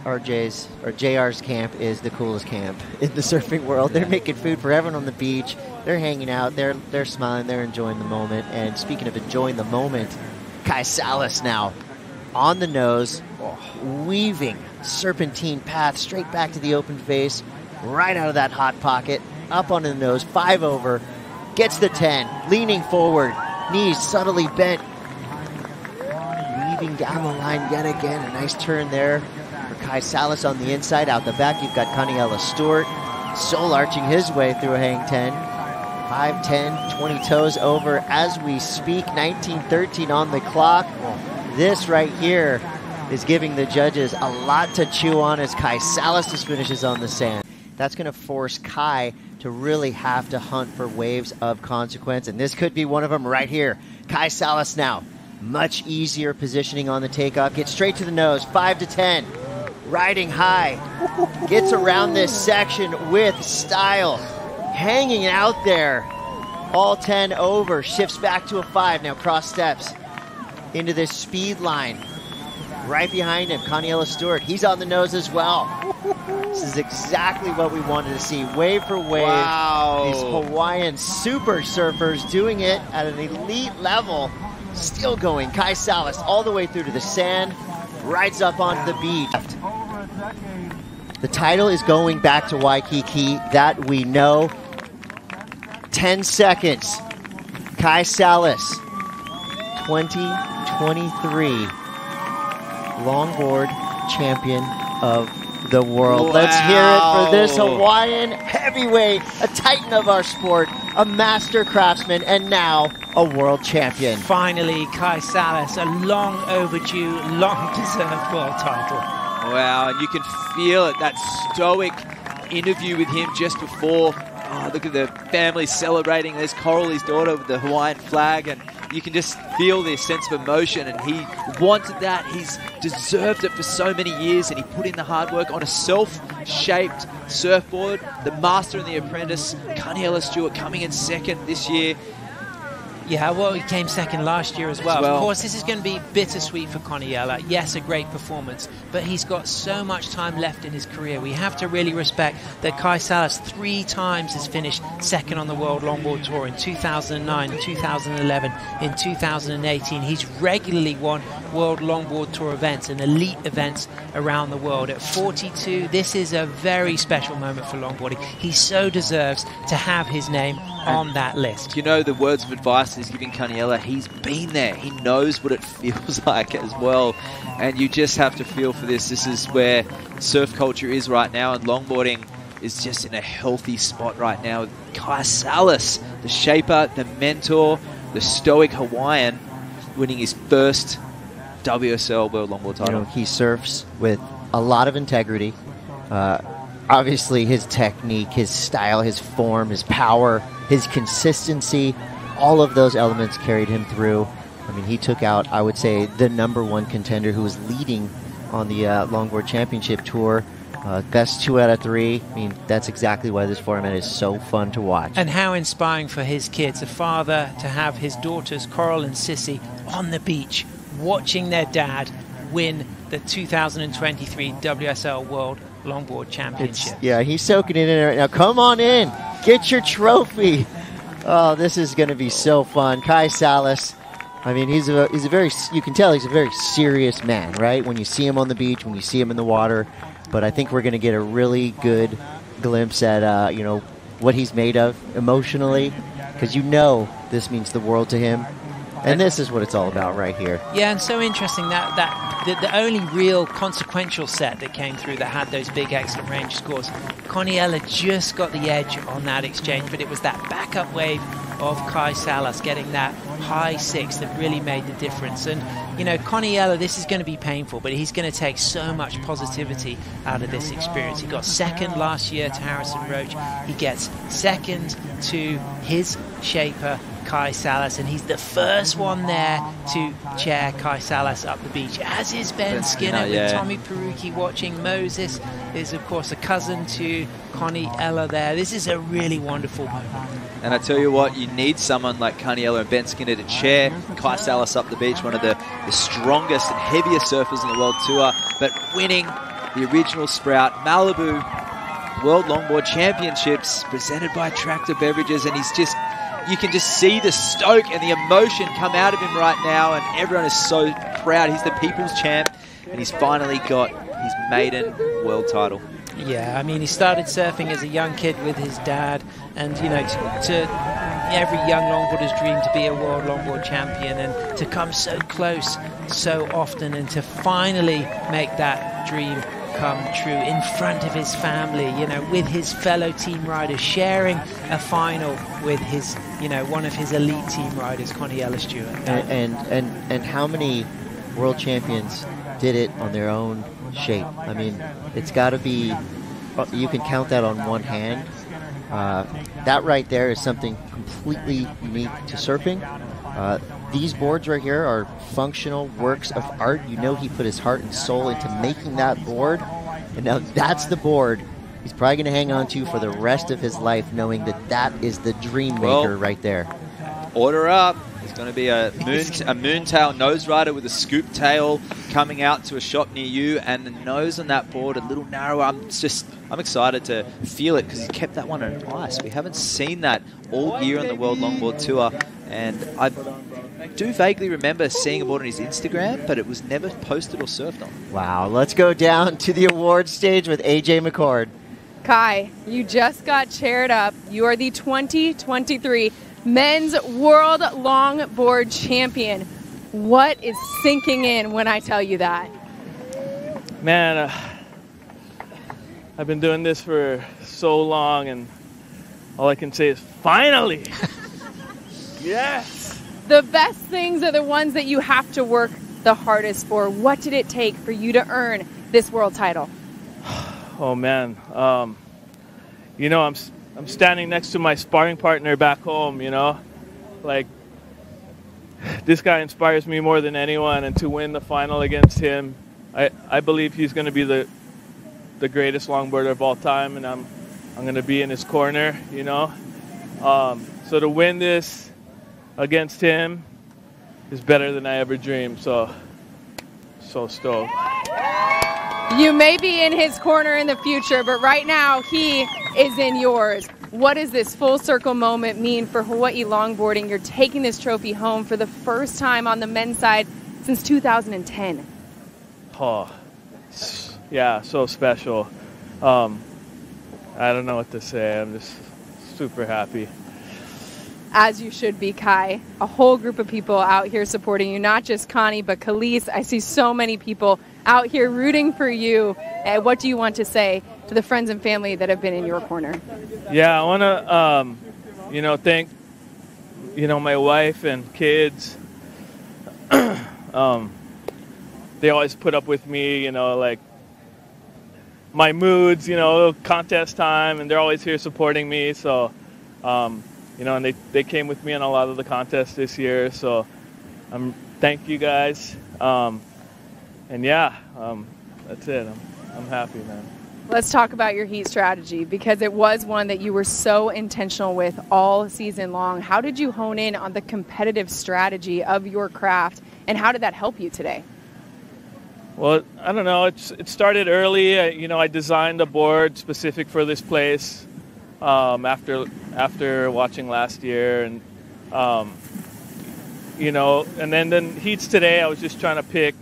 RJ's or JR's camp is the coolest camp in the surfing world. They're making food for everyone on the beach. They're hanging out. They're smiling. They're enjoying the moment. And speaking of enjoying the moment, Kai Sallas now on the nose, weaving serpentine path straight back to the open face, right out of that hot pocket, up onto the nose, 5 over, gets the 10, leaning forward, knees subtly bent, weaving down the line yet again. A nice turn there for Kai Sallas on the inside. Out the back, you've got Kaniela Stewart, soul arching his way through a hang 10. 5, 10, 20 toes over as we speak. 19:13 on the clock. This right here is giving the judges a lot to chew on as Kai Sallas just finishes on the sand. That's going to force Kai to really have to hunt for waves of consequence, and this could be one of them right here. Kai Sallas now, much easier positioning on the takeoff. Gets straight to the nose, 5 to 10. Riding high. Gets around this section with style. Hanging out there. All 10 over. Shifts back to a 5. Now cross steps into this speed line. Right behind him, Kaniela Stewart. He's on the nose as well. This is exactly what we wanted to see. Wave for wave. Wow. These Hawaiian super surfers doing it at an elite level. Still going. Kai Sallas all the way through to the sand. Rides up onto the beach. The title is going back to Waikiki. That we know. 10 seconds. Kai Sallas, 2023 Longboard Champion of the world. Wow. Let's hear it for this Hawaiian heavyweight, a titan of our sport, a master craftsman, and now a world champion. Finally, Kai Sallas, a long overdue, long deserved world title. Wow, and you can feel it, that stoic interview with him just before. Oh, look at the family celebrating. There's Coral, his daughter, with the Hawaiian flag, and you can just feel this sense of emotion, and he wanted that. He's deserved it for so many years, and he put in the hard work on a self-shaped surfboard. The master and the apprentice, Kaniela Stewart, coming in second this year. Yeah, well, he came second last year as well. Of course, this is going to be bittersweet for Kaniela. Yes, a great performance, but he's got so much time left in his career. We have to really respect that Kai Sallas 3 times has finished second on the World Longboard Tour in 2009, in 2011, in 2018. He's regularly won World Longboard Tour events and elite events around the world. At 42, this is a very special moment for longboarding. He so deserves to have his name on that list. You know, the words of advice he's giving Kaniela, he's been there. He knows what it feels like as well. And you just have to feel for this. This is where surf culture is right now, and longboarding is just in a healthy spot right now. Kai Sallas, the shaper, the mentor, the stoic Hawaiian, winning his first WSL World Longboard title. You know, he surfs with a lot of integrity. Obviously, his technique, his style, his form, his power, his consistency, all of those elements carried him through. I mean, he took out, I would say, the #1 contender who was leading on the Longboard Championship Tour. Best 2 out of 3. I mean, that's exactly why this format is so fun to watch. And how inspiring for his kids, a father to have his daughters, Coral and Sissy, on the beach, watching their dad win the 2023 WSL World Longboard Championship. Yeah, he's soaking it in right now. Come on in. Get your trophy. Oh, this is going to be so fun. Kai Sallas, I mean, he's a very, you can tell he's a very serious man, right? When you see him on the beach, when you see him in the water. But I think we're going to get a really good glimpse at, you know, what he's made of emotionally, because you know this means the world to him. And this is what it's all about right here. Yeah, and so interesting that the only real consequential set that came through that had those big excellent range scores, Kaniela just got the edge on that exchange, but it was that backup wave of Kai Sallas getting that high 6 that really made the difference. And, you know, Kaniela, this is going to be painful, but he's going to take so much positivity out of this experience. He got second last year to Harrison Roach. He gets second to his shaper, Kai Sallas, and he's the first one there to chair Kai Sallas up the beach, as is Ben Skinner, with Tommy Perucci watching. Moses is, of course, a cousin to Kaniela there. This is a really wonderful moment. And I tell you what, you need someone like Kaniela and Ben Skinner to chair Kai Sallas up the beach, one of the strongest and heaviest surfers in the world tour, but winning the original Sprout Malibu World Longboard Championships presented by Tractor Beverages, and you can just see the stoke and the emotion come out of him right now, and everyone is so proud. He's the people's champ, and he's finally got his maiden world title. Yeah, I mean, he started surfing as a young kid with his dad, and you know, to every young longboarder's dream to be a world longboard champion, and to come so close so often, and to finally make that dream come true in front of his family, you know, with his fellow team riders, sharing a final with his, you know, one of his elite team riders, Kaniela Stewart. And how many world champions did it on their own shape? I mean, it's got to be, you can count that on one hand. That right there is something completely unique to surfing. These boards right here are functional works of art. You know, he put his heart and soul into making that board, and now that's the board he's probably going to hang on to for the rest of his life, knowing that that is the dream maker right there. Order up. There's going to be a moontail nose rider with a scoop tail coming out to a shop near you, and the nose on that board a little narrower. I'm excited to feel it because he kept that one on ice. We haven't seen that all year on the World Longboard Tour, and I do vaguely remember seeing a board on his Instagram, but it was never posted or surfed on. Wow, let's go down to the awards stage with AJ McCord. Kai, you just got chaired up. You are the 2023 Men's World Longboard Champion. What is sinking in when I tell you that? Man, I've been doing this for so long, and all I can say is finally. Yes. The best things are the ones that you have to work the hardest for. What did it take for you to earn this world title? Oh man, you know, I'm standing next to my sparring partner back home. You know, like this guy inspires me more than anyone, and to win the final against him, I believe he's going to be the greatest longboarder of all time, and I'm going to be in his corner. You know, so to win this against him is better than I ever dreamed. So stoked. You may be in his corner in the future, but right now he is in yours. What does this full circle moment mean for Hawaii longboarding? You're taking this trophy home for the first time on the men's side since 2010. Oh, yeah, so special. I don't know what to say. I'm just super happy. As you should be, Kai. A whole group of people out here supporting you, not just Connie, but Khalees. I see so many people out here rooting for you. What do you want to say to the friends and family that have been in your corner? Yeah, I want to, thank, my wife and kids. They always put up with me, like my moods, contest time, and they're always here supporting me. So, and they came with me on a lot of the contests this year. So, thank you guys. That's it. I'm happy, man. Let's talk about your heat strategy, because it was one that you were so intentional with all season long. How did you hone in on the competitive strategy of your craft, and how did that help you today? Well, I don't know. It started early. I designed a board specific for this place after watching last year, and and then heats today. I was just trying to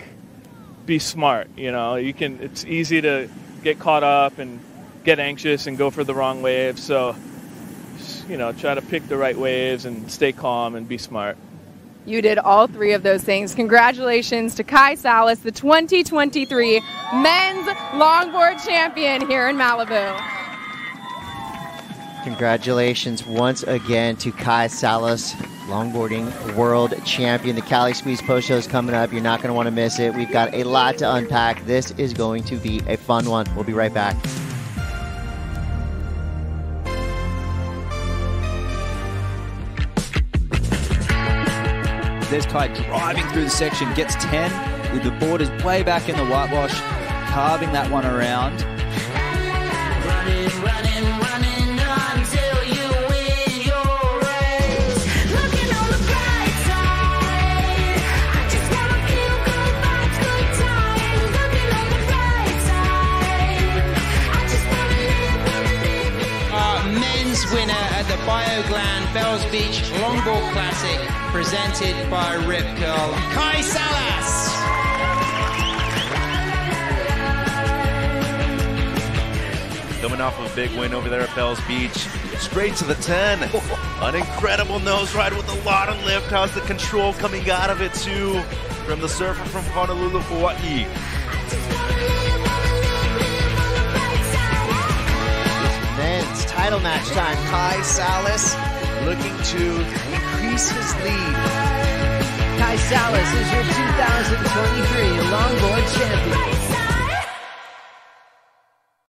be smart. It's easy to get caught up and get anxious and go for the wrong waves. So, try to pick the right waves and stay calm and be smart. You did all three of those things. Congratulations to Kai Sallas, the 2023 Men's Longboard Champion here in Malibu. Congratulations once again to Kai Sallas, Longboarding World Champion. The Cali Squeeze post show is coming up. You're not going to want to miss it. We've got a lot to unpack. This is going to be a fun one. We'll be right back. There's Kai driving through the section, gets 10, with the borders way back in the whitewash, carving that one around. Running until you win your race. Looking on the bright side, I just wanna feel good vibes, good times. Looking on the bright side, Glen Bells Beach Longboard Classic presented by Rip Curl. Kai Sallas. Coming off of a big win over there at Bells Beach. Straight to the 10. An incredible nose ride with a lot of lift. How's the control coming out of it too? From the surfer from Honolulu, Hawaii. Men's title match time. Kai Sallas looking to increase his lead. Kai Sallas is your 2023 Longboard Champion.